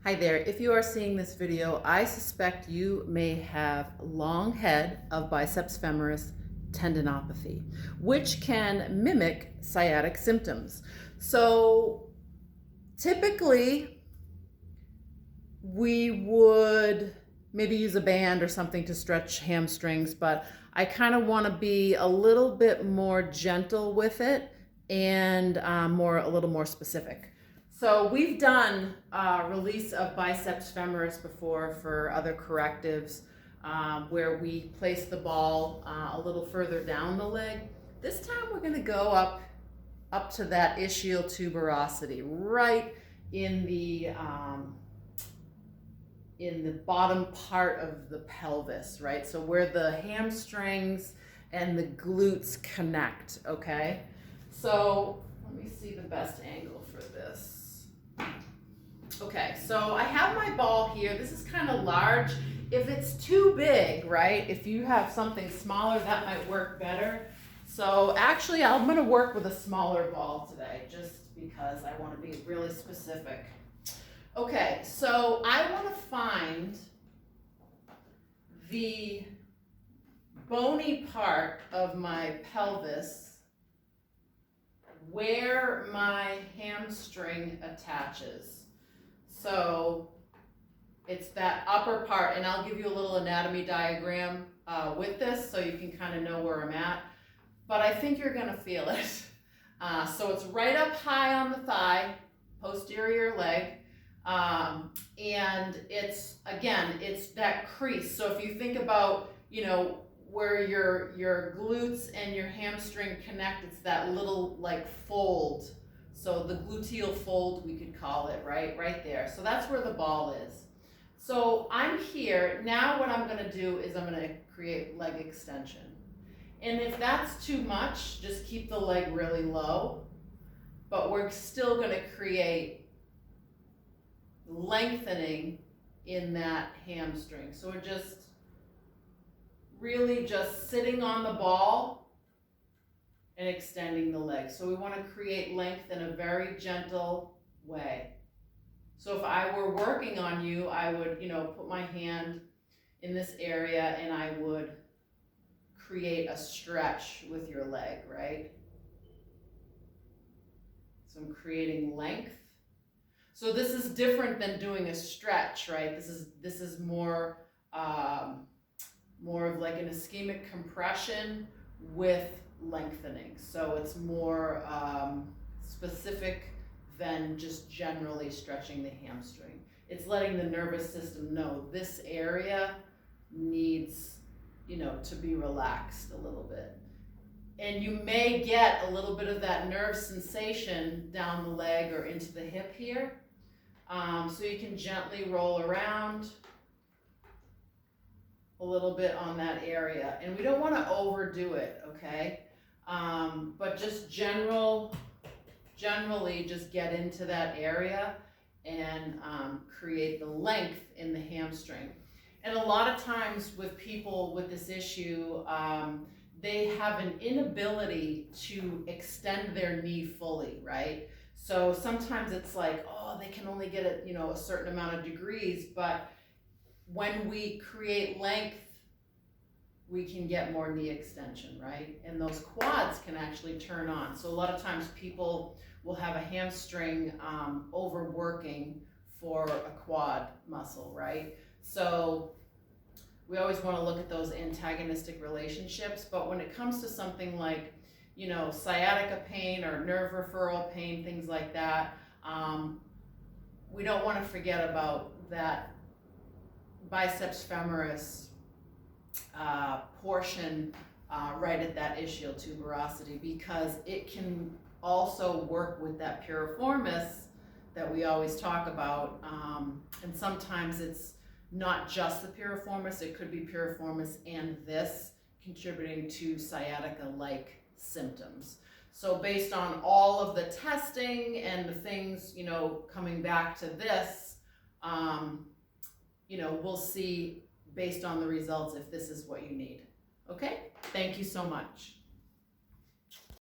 Hi there. If you are seeing this video, I suspect you may have long head of biceps femoris tendinopathy, which can mimic sciatic symptoms. So typically we would maybe use a band or something to stretch hamstrings, but I kind of want to be a little bit more gentle with it and a little more specific. So we've done release of biceps femoris before for other correctives where we place the ball a little further down the leg. This time we're going to go up to that ischial tuberosity, right in the bottom part of the pelvis, right? So where the hamstrings and the glutes connect, okay? So let me see the best angle for this. Okay, so I have my ball here. This is kind of large. If it's too big, right? If you have something smaller, that might work better. So actually, I'm gonna work with a smaller ball today, just because I wanna be really specific. Okay, so I want to find the bony part of my pelvis where my hamstring attaches. So it's that upper part, and I'll give you a little anatomy diagram with this so you can kind of know where I'm at, but I think you're going to feel it. So it's right up high on the thigh, posterior leg. And it's that crease. So if you think about, where your glutes and your hamstring connect, it's that little like fold. So the gluteal fold, we could call it, right there. So that's where the ball is. So I'm here. Now what I'm gonna do is I'm gonna create leg extension. And if that's too much, just keep the leg really low, but we're still gonna create lengthening in that hamstring. So we're just really just sitting on the ball and extending the leg. So we want to create length in a very gentle way. So if I were working on you, I would, put my hand in this area and I would create a stretch with your leg, right? So I'm creating length. So this is different than doing a stretch, right? This is more of like an ischemic compression with lengthening. So it's more specific than just generally stretching the hamstring. It's letting the nervous system know this area needs, to be relaxed a little bit. And you may get a little bit of that nerve sensation down the leg or into the hip here. So you can gently roll around a little bit on that area. And we don't want to overdo it, okay? But just generally just get into that area and create the length in the hamstring. And a lot of times with people with this issue, they have an inability to extend their knee fully, right? So sometimes it's like, they can only get it, a certain amount of degrees, but when we create length, we can get more knee extension, right? And those quads can actually turn on. So a lot of times people will have a hamstring overworking for a quad muscle, right? So we always want to look at those antagonistic relationships, but when it comes to something like, sciatica pain or nerve referral pain, things like that, we don't want to forget about that biceps femoris portion right at that ischial tuberosity, because it can also work with that piriformis that we always talk about, and sometimes it's not just the piriformis, it could be piriformis and this contributing to sciatica-like symptoms. So based on all of the testing and the things, coming back to this, we'll see based on the results if this is what you need. Okay? Thank you so much.